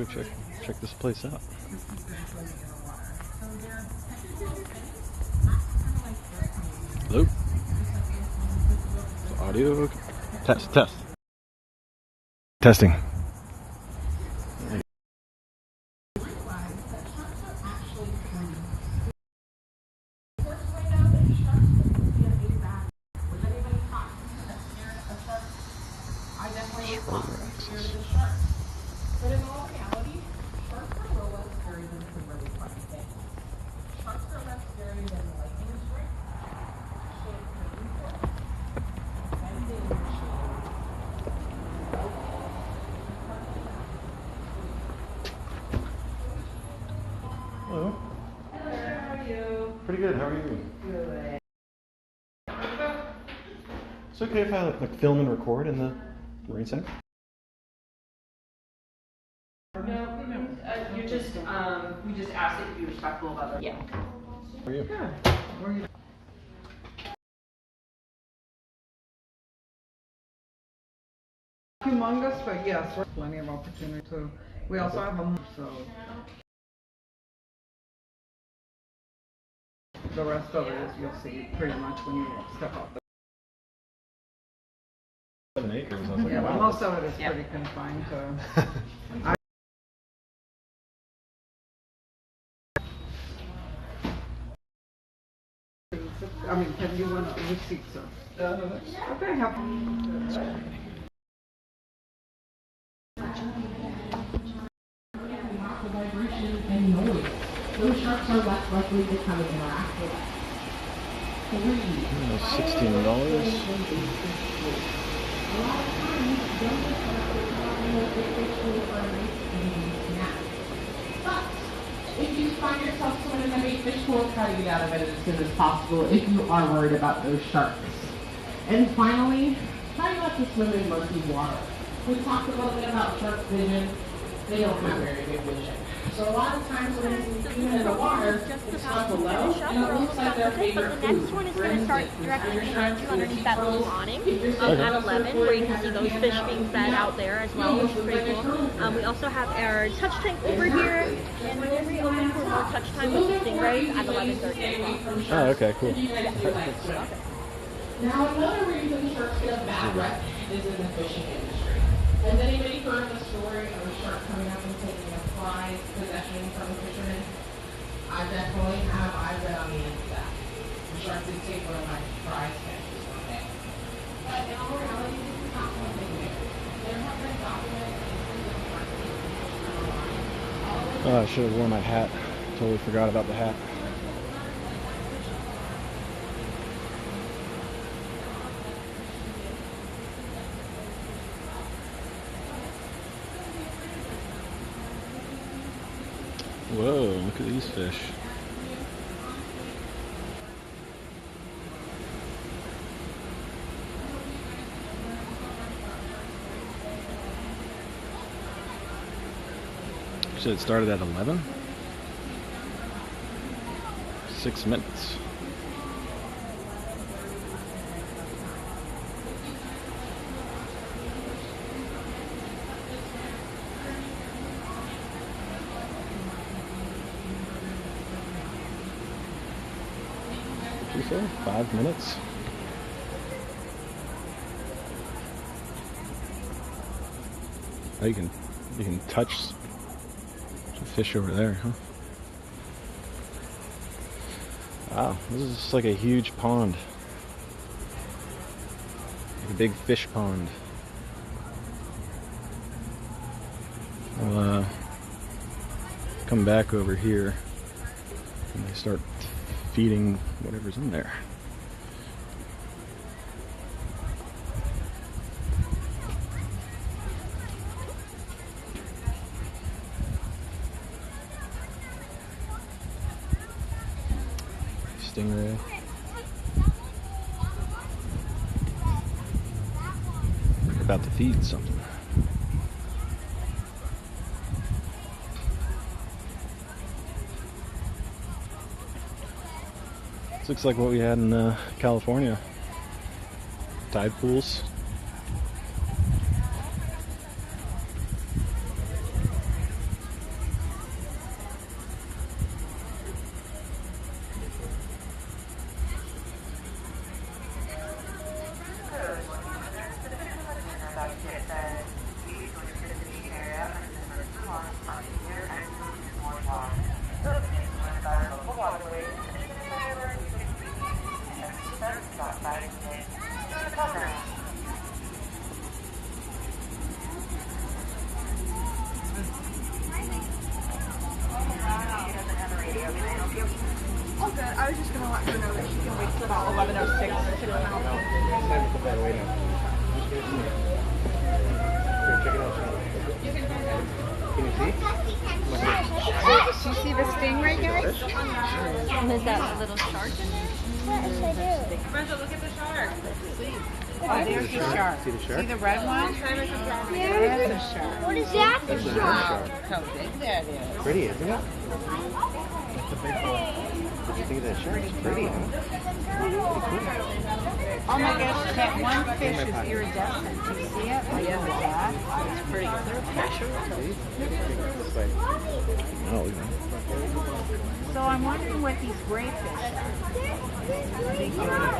go check this place out. Hello? Is audio okay? Test. Testing. But in all reality, sharks are a little less scary than some really funny things. Sharks are less scary than lightning strikes, vending machines. Hello. Hello, how are you? Pretty good. How are you? Good. It's okay if I like film and record in the Marine Center? No, you just, we just ask that you be respectful of others. Yeah. How are you? Good. Where are you? Humongous, but yes, there's plenty of opportunity too. We also have a so the rest of it is you'll see pretty much when you step up. 7 acres. I was like, Yeah, but wow. most of it is pretty confined to. I mean, can you want to receipt, sir? Okay, have. And noise. Those sharks are less likely to kind of interact with us. $16. A lot of times, those sharks are talking with the fish for a nice snack. But if you find yourself swimming in a big fish pool, try to get out of it as soon as possible if you are worried about those sharks. And finally, try not to swim in murky water. We talked a little bit about shark vision. They don't have very good vision. So a lot of times when you see them in the water, it's not below, and it looks like their favorite But the next one is going to start directly behind you underneath that little awning at 11, where you can see those fish being fed out there as well, which is pretty cool. We also have our touch tank over here, and we'll reopen for more touch time with the stingrays at 11:30. Oh, okay, cool. Now another reason sharks get a bad rep is in the fishing industry. Has anybody heard the story of a shark coming up and taking a prized possession from a fisherman? I definitely have. I've been on the end of that. The shark did take one of my prize catches one day. But in all reality, this is not something new. There have been documented cases of sharks being fished on a line. Oh, I should have worn my hat. Totally forgot about the hat. Whoa, look at these fish. You said it started at 11? 6 minutes. What'd you say? 5 minutes? Oh, you can touch the fish over there, huh? Wow, this is just like a huge pond. Like a big fish pond. I'll come back over here and I start feeding whatever's in there. Stingray. About to feed something. This looks like what we had in California. Tide pools. fish? And is that a little shark in there? Yes, I do. Brenda, look at the shark. Oh, there's the shark. See the shark? See the red one? There's the shark. What is that? That's a nurse shark. How big that is. Pretty, isn't it? What do you think of that shark? It's pretty, huh? Oh my gosh, that one fish is iridescent. Do you see it? Like on the back? It's pretty. Is there a picture? It's like, no, So I'm wondering what these gray fish are.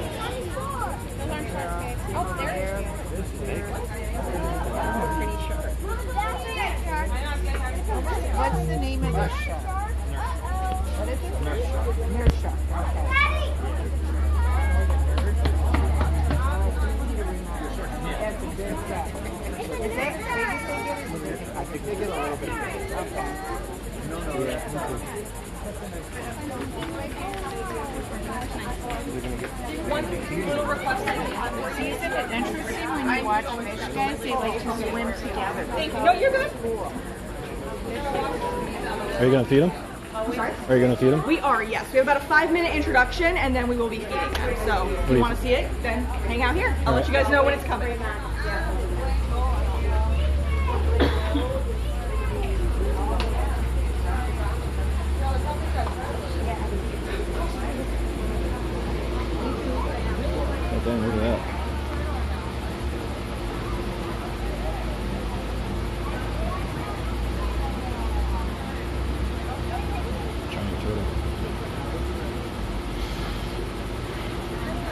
Oh, there. Pretty sharp. What's the name of this shark? What is it? Nurse shark. Okay. That's a good shark. Is that the biggest they get? I think they get a little bit. Okay. Isn't it interesting when you watch fish guys, they like to swim together. No, you're good. Are you gonna feed them? Sorry? Are you gonna feed them? We are, yes. We have about a 5-minute introduction and then we will be feeding them. So if you want to see it, then hang out here. I'll let you guys know when it's coming. Oh, dang, look at that. Giant turtle.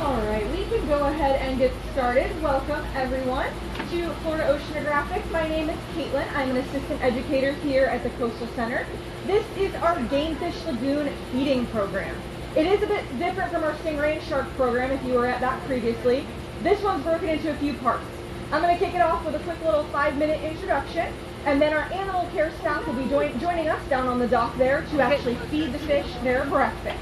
All right, we can go ahead and get started. Welcome everyone to Florida Oceanographic. My name is Caitlin. I'm an assistant educator here at the Coastal Center. This is our Gamefish Lagoon feeding program. It is a bit different from our Stingray and Shark program if you were at that previously. This one's broken into a few parts. I'm going to kick it off with a quick little 5-minute introduction, and then our animal care staff will be joining us down on the dock there to actually feed the fish their breakfast.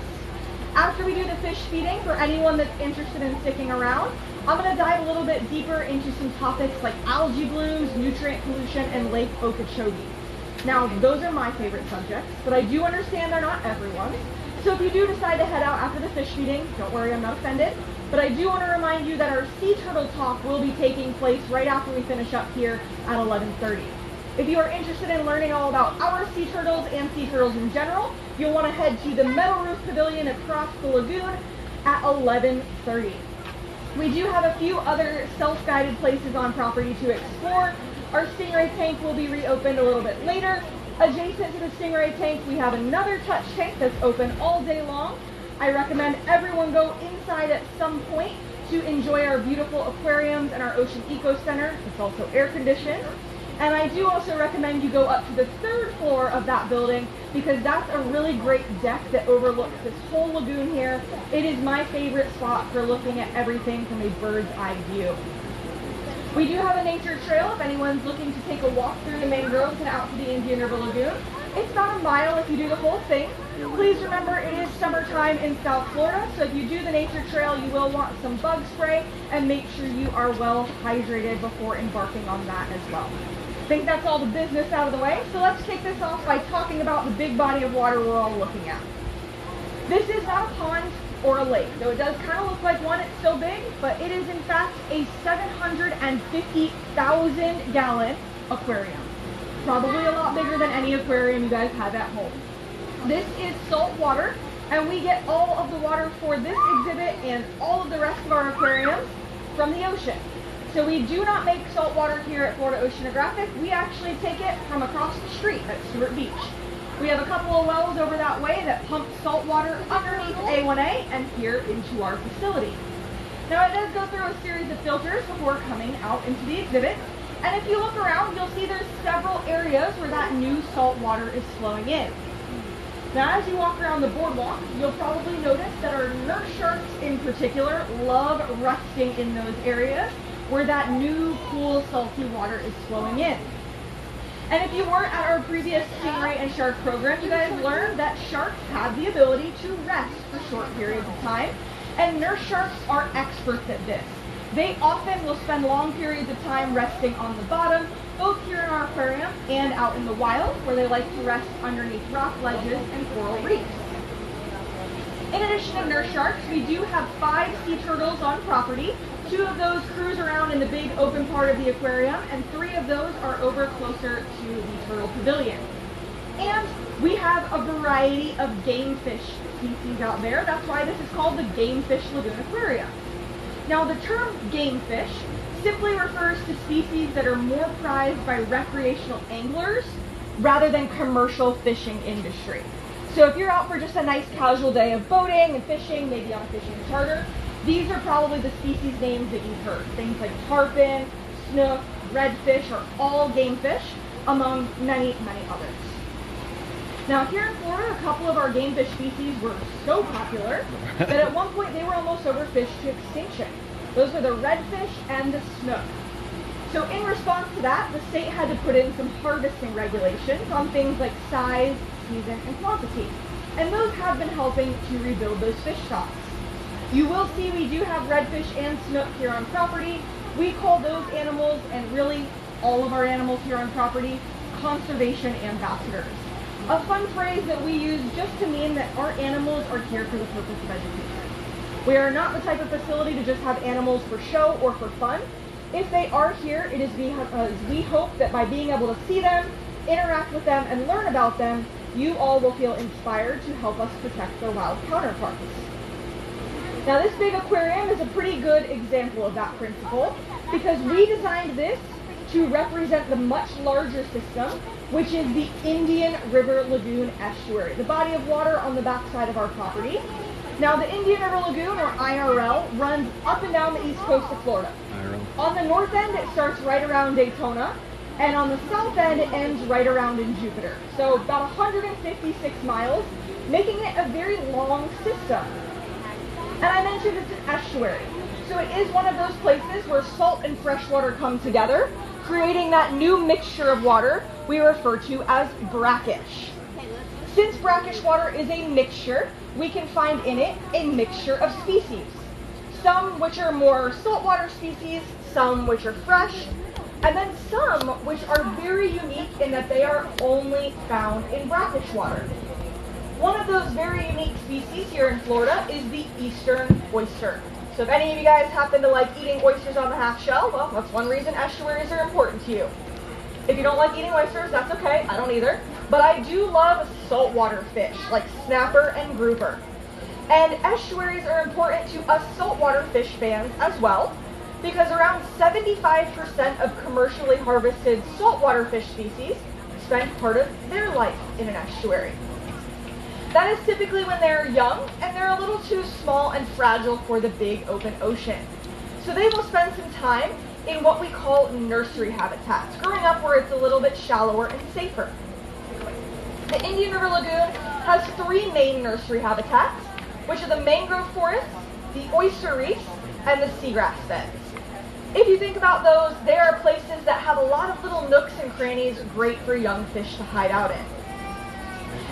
After we do the fish feeding, for anyone that's interested in sticking around, I'm going to dive a little bit deeper into some topics like algae blooms, nutrient pollution, and Lake Okeechobee. Now, those are my favorite subjects, but I do understand they're not everyone's. So if you do decide to head out after the fish feeding, don't worry, I'm not offended. But I do want to remind you that our sea turtle talk will be taking place right after we finish up here at 11:30. If you are interested in learning all about our sea turtles and sea turtles in general, you'll want to head to the Metal Roof Pavilion across the lagoon at 11:30. We do have a few other self-guided places on property to explore. Our Stingray tank will be reopened a little bit later. Adjacent to the Stingray tank, we have another touch tank that's open all day long. I recommend everyone go inside at some point to enjoy our beautiful aquariums and our Ocean Eco Center. It's also air conditioned. And I do also recommend you go up to the 3rd floor of that building because that's a really great deck that overlooks this whole lagoon here. It is my favorite spot for looking at everything from a bird's eye view. We do have a nature trail if anyone's looking to take a walk through the mangroves and out to the Indian River Lagoon. It's about a mile if you do the whole thing. Please remember it is summertime in South Florida, so if you do the nature trail, you will want some bug spray and make sure you are well hydrated before embarking on that as well. I think that's all the business out of the way, so let's kick this off by talking about the big body of water we're all looking at. This is not a pond or a lake, though it does kind of look like one. It's still big, but it is in fact a 750,000 gallon aquarium. Probably a lot bigger than any aquarium you guys have at home. This is salt water, and we get all of the water for this exhibit and all of the rest of our aquariums from the ocean. So we do not make salt water here at Florida Oceanographic. We actually take it from across the street at Stewart Beach. We have a couple of wells over that way that pump salt water underneath A1A and here into our facility. Now it does go through a series of filters before coming out into the exhibit. And if you look around, you'll see there's several areas where that new salt water is flowing in. Now as you walk around the boardwalk, you'll probably notice that our nurse sharks in particular love resting in those areas where that new cool salty water is flowing in. And if you weren't at our previous Stingray and Shark program, you guys learned that sharks have the ability to rest for short periods of time, and nurse sharks are experts at this. They often will spend long periods of time resting on the bottom, both here in our aquarium and out in the wild, where they like to rest underneath rock ledges and coral reefs. In addition to nurse sharks, we do have 5 sea turtles on property. 2 of those cruise around in the big open part of the aquarium, and 3 of those are over closer to the turtle pavilion. And we have a variety of game fish species out there. That's why this is called the Game Fish Lagoon Aquarium. Now, the term game fish simply refers to species that are more prized by recreational anglers rather than commercial fishing industry. So if you're out for just a nice casual day of boating and fishing, maybe on a fishing charter, these are probably the species names that you've heard. Things like tarpon, snook, redfish are all game fish, among many, many others. Now here in Florida, a couple of our game fish species were so popular that at one point they were almost overfished to extinction. Those were the redfish and the snook. So in response to that, the state had to put in some harvesting regulations on things like size, season, and quantity. And those have been helping to rebuild those fish stocks. You will see we do have redfish and snook here on property. We call those animals, and really all of our animals here on property, conservation ambassadors. A fun phrase that we use just to mean that our animals are cared for the purpose of education. We are not the type of facility to just have animals for show or for fun. If they are here, it is because we hope that by being able to see them, interact with them, and learn about them, you all will feel inspired to help us protect their wild counterparts. Now this big aquarium is a pretty good example of that principle because we designed this to represent the much larger system, which is the Indian River Lagoon Estuary, the body of water on the backside of our property. Now the Indian River Lagoon, or IRL, runs up and down the east coast of Florida. IRL. On the north end, it starts right around Daytona, and on the south end, it ends right around in Jupiter. So about 156 miles, making it a very long system. And I mentioned it's an estuary. So it is one of those places where salt and fresh water come together, creating that new mixture of water we refer to as brackish. Since brackish water is a mixture, we can find in it a mixture of species. Some which are more saltwater species, some which are fresh, and then some which are very unique in that they are only found in brackish water. One of those very unique species here in Florida is the eastern oyster. So if any of you guys happen to like eating oysters on the half shell, well, that's one reason estuaries are important to you. If you don't like eating oysters, that's okay, I don't either. But I do love saltwater fish, like snapper and grouper. And estuaries are important to us saltwater fish fans as well, because around 75% of commercially harvested saltwater fish species spend part of their life in an estuary. That is typically when they're young and they're a little too small and fragile for the big open ocean. So they will spend some time in what we call nursery habitats, growing up where it's a little bit shallower and safer. The Indian River Lagoon has 3 main nursery habitats, which are the mangrove forests, the oyster reefs, and the seagrass beds. If you think about those, they are places that have a lot of little nooks and crannies great for young fish to hide out in.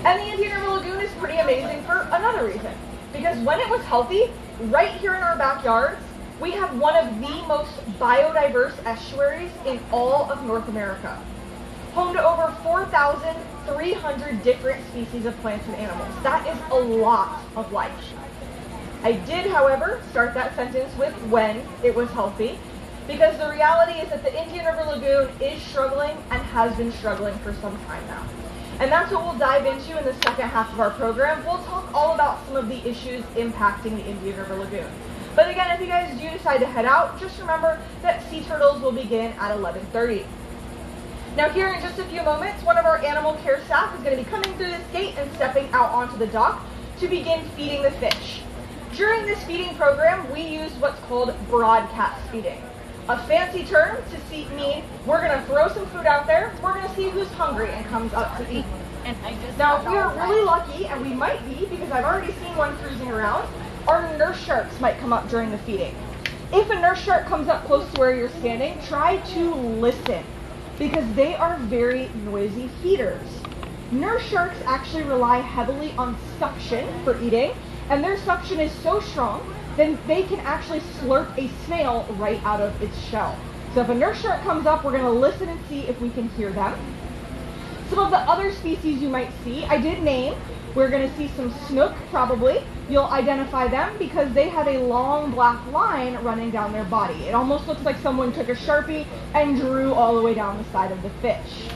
And the Indian River Lagoon is pretty amazing for another reason, because when it was healthy, right here in our backyards, we have one of the most biodiverse estuaries in all of North America, home to over 4,300 different species of plants and animals. That is a lot of life. I did, however, start that sentence with when it was healthy, because the reality is that the Indian River Lagoon is struggling and has been struggling for some time now. And that's what we'll dive into in the second half of our program. We'll talk all about some of the issues impacting the Indian River Lagoon. But again, if you guys do decide to head out, just remember that sea turtles will begin at 11:30. Now here in just a few moments, one of our animal care staff is going to be coming through this gate and stepping out onto the dock to begin feeding the fish. During this feeding program, we use what's called broadcast feeding. A fancy term to mean we're going to throw some food out there, we're going to see who's hungry and comes up to eat. Now, if we are really lucky, and we might be because I've already seen one cruising around, our nurse sharks might come up during the feeding. If a nurse shark comes up close to where you're standing, try to listen because they are very noisy feeders. Nurse sharks actually rely heavily on suction for eating, and their suction is so strong then they can actually slurp a snail right out of its shell. So if a nurse shark comes up, we're going to listen and see if we can hear them. Some of the other species you might see, I did name, We're going to see some snook, probably. You'll identify them because they have a long black line running down their body. It almost looks like someone took a Sharpie and drew all the way down the side of the fish.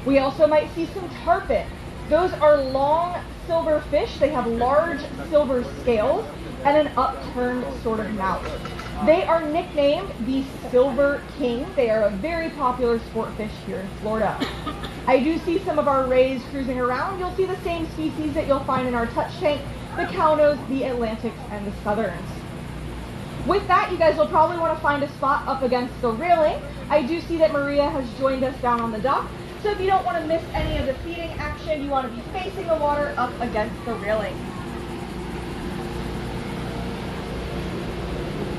We also might see some tarpon. Those are long silver fish. They have large silver scales and an upturned sort of mouth. They are nicknamed the Silver King. They are a very popular sport fish here in Florida. I do see some of our rays cruising around. You'll see the same species that you'll find in our touch tank, the Cownos, the Atlantics, and the Southerns. With that, you guys will probably want to find a spot up against the railing. I do see that Maria has joined us down on the dock. So if you don't want to miss any of the feeding action, you want to be facing the water up against the railing.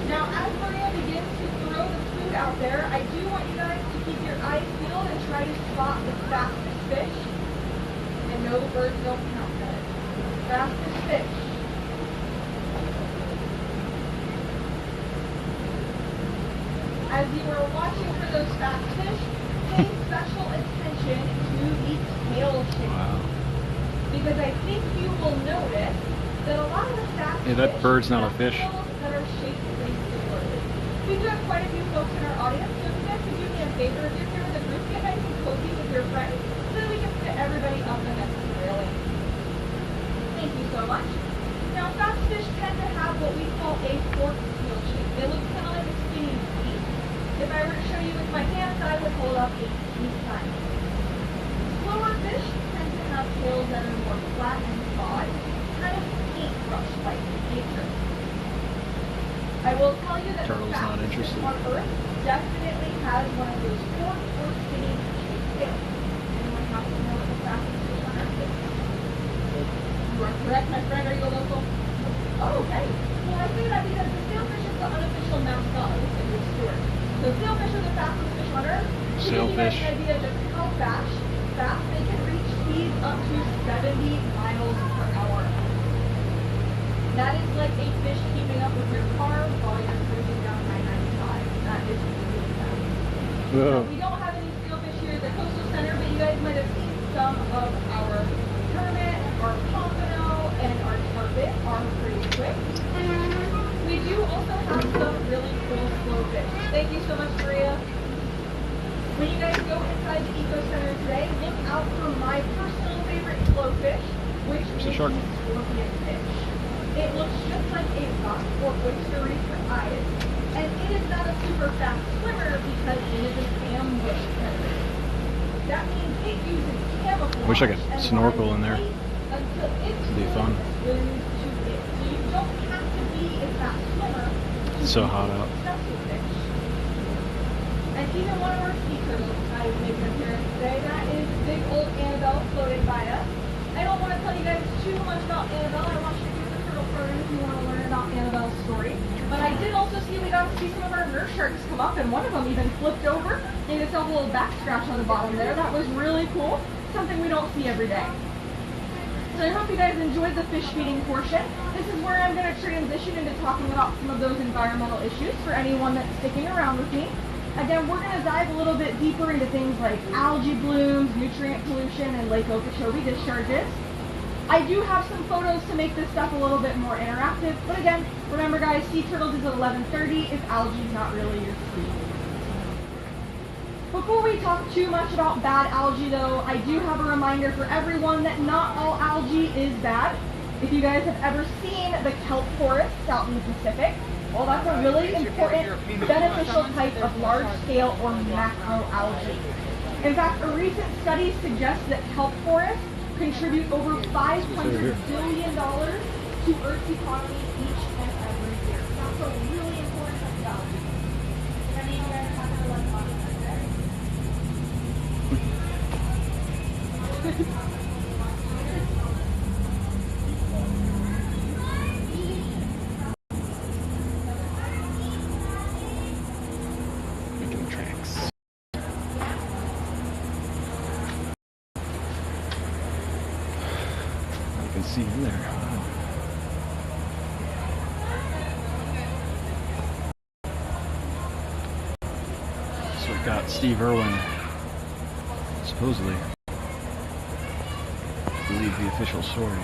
Now, as Maria begins to throw the food out there, I do want you guys to keep your eyes peeled and try to spot the fastest fish. And no, the birds don't count, guys. Fastest fish. As you were watching for those fast fish, pay special attention to the tail shape. Because I think you will notice that a lot of the fast Hey, that fish bird's not a have fish. tails that are shaped pretty similarly. We do have quite a few folks in our audience, so if you guys could do me a favor, if you're here with a group, get nice and cozy with your friends so that we can fit everybody up against the railing. Thank you so much. Now, fast fish tend to have what we call a forked tail shape. They look kind of like a skinny T. If I were to show you with my hands, I would hold up a T sign. Slower fish tend to have tails that are more flat and broad, kind of paintbrush-like in nature. I will tell you that Turtle's the not fastest fish interested. on Earth definitely has one of those forked or skinny shaped tails. Anyone happen to know what the fastest fish on Earth is? You are correct, my friend. Are you a local? Oh, okay. Well, I say that because the sailfish is the unofficial mascot of the city of Stuart. So sailfish are the fastest fish on Earth. To give you guys an idea of just how fast they can reach speeds up to 70 miles per hour. That is like a fish keeping up with your car while you're cruising down I-95. That is really fast. We don't have any sailfish here at the Coastal Center, but you guys might have seen some of our hermit, our pompano, and our tarpon are pretty quick. We do also have some really cool slow fish. Thank you so much, Maria. When you guys go inside the Eco Center today, look out for my personal favorite slow fish, which is the scorpion fish. It looks just like a rock or oyster reef with eyes, and it is not a super fast swimmer because it is an ambush predator. That means it uses camouflage. Wish I could snorkel in there. Until It'd be fun. So you don't have to be a fast swimmer. It's so hot out. Fish. And even one of our sea turtles decided to make an appearance today. That is big old Annabelle floating by us. I don't want to tell you guys too much about Annabelle. I want you to do the turtle program if you want to learn about Annabelle's story. But I did also see we got to see some of our nurse sharks come up, and one of them even flipped over and it's a little back scratch on the bottom there. That was really cool. Something we don't see every day. So I hope you guys enjoyed the fish feeding portion. This is where I'm going to transition into talking about some of those environmental issues for anyone that's sticking around with me. Again, we're going to dive a little bit deeper into things like algae blooms, nutrient pollution, and Lake Okeechobee discharges. I do have some photos to make this stuff a little bit more interactive, but again, remember guys, sea turtles is at 11:30 if algae is not really your speed. Before we talk too much about bad algae though, I do have a reminder for everyone that not all algae is bad. If you guys have ever seen the kelp forests out in the Pacific, well, that's a really important, beneficial type of large-scale or macroalgae. In fact, a recent study suggests that kelp forests contribute over $500 billion to Earth's economy each and every year. That's a really important type of algae. Any of you guys have to like Making tracks. You can see in there. So we got Steve Irwin, supposedly. believe the official story.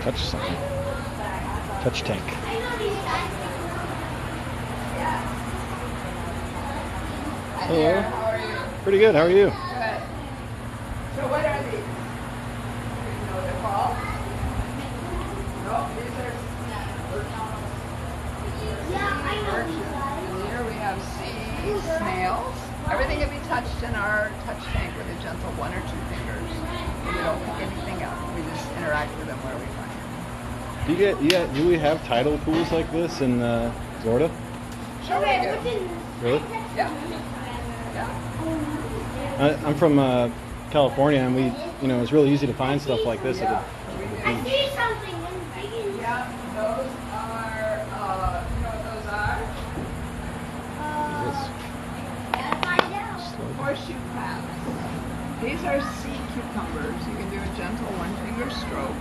Touch something. Touch tank. Hello. How are you? Pretty good. How are you? Good. So what are these? Do you know what they're called? No, these are and here we have sea snails. Everything can be touched in our touch tank with a gentle 1 or 2 fingers. We don't pick anything up. We just interact with them where we find them. Do we have tidal pools like this in Florida? Sure we do. Really? Yeah. Yeah. I'm from California, and it's really easy to find stuff like this. Yeah. I see something. Yeah, those are, you know what those are? Find out. Horseshoe crabs. These are sea cucumbers. You can do a gentle 1-finger stroke.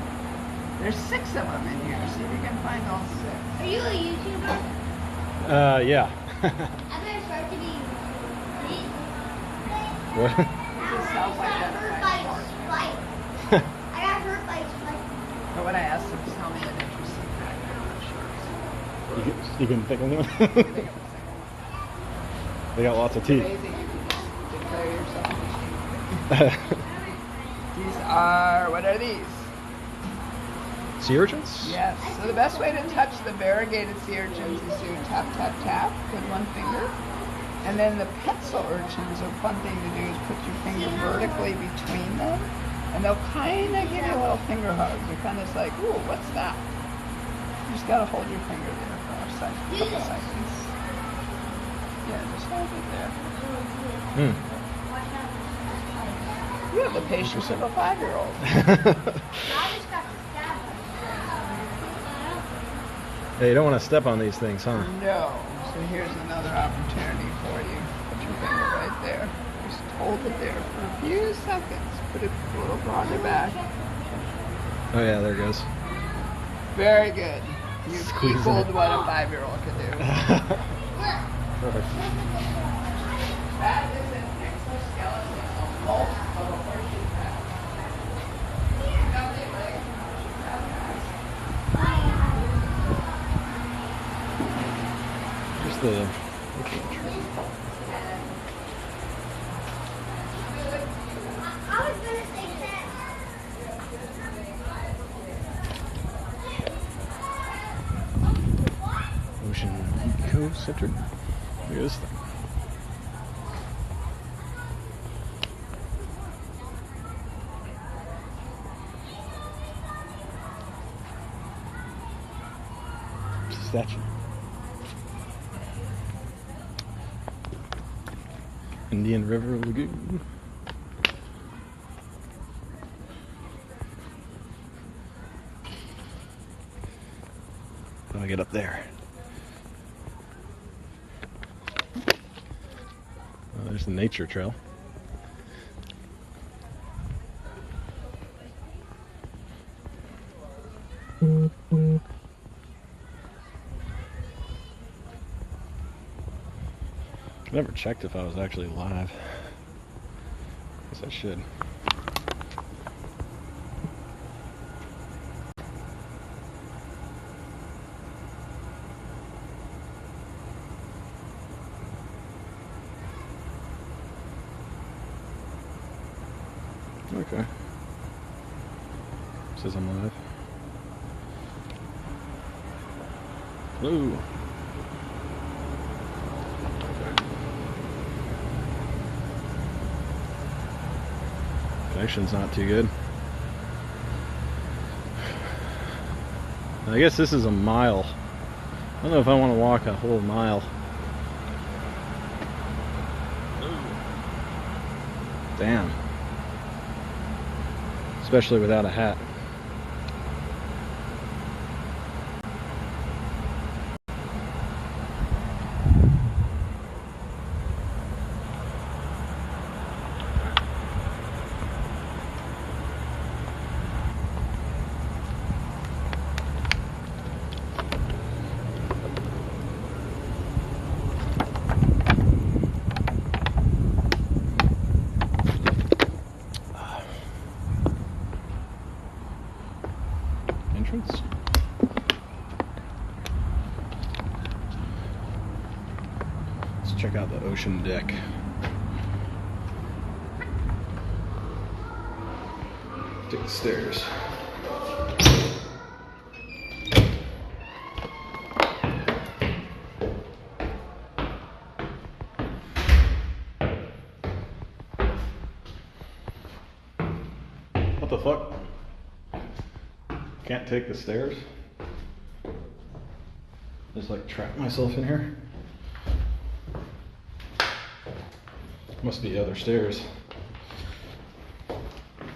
There's 6 of them in here. See if you can find all 6. Are you a YouTuber? Yeah. I better start to be. What? This sounds like that. I got hurt by a spike. But when I asked them to tell me an interesting fact, they were sure. You can think of one? Think of a single one. They got lots of teeth. Amazing if you just declare yourself. These are, what are these? Sea urchins? Yes. So the best way to touch the variegated sea urchins is to tap, tap, tap with 1 finger. And then the pencil urchins, a fun thing to do is put your finger vertically between them. And they'll kind of give you a little finger hug. You're kind of like, ooh, what's that? You just got to hold your finger there for a couple seconds. Yeah, just hold it there. You have the patience of a 5-year-old. Hey, you don't want to step on these things, huh? No. So here's another opportunity for you. Put your finger right there. Just hold it there for a few seconds. Put it a little farther back. Oh yeah, there it goes. Very good. You've Squeezing equaled it. what a 5-year-old can do. Perfect. That is an exoskeleton of most of a horseshoe crab. Now they like Just the. I was gonna say that. Ocean Eco-Centric. Look at this thing. It's a statue. Indian River Lagoon. How do I get up there? Oh, there's the nature trail. I never checked if I was actually live. Guess I should. Okay. Says I'm live. Hello. Connection's not too good. I guess this is a mile. I don't know if I want to walk a whole mile. Damn. Especially without a hat. Entrance. Let's check out the ocean deck. Take the stairs. What the fuck? Can't take the stairs? Just like trap myself in here? Must be other stairs.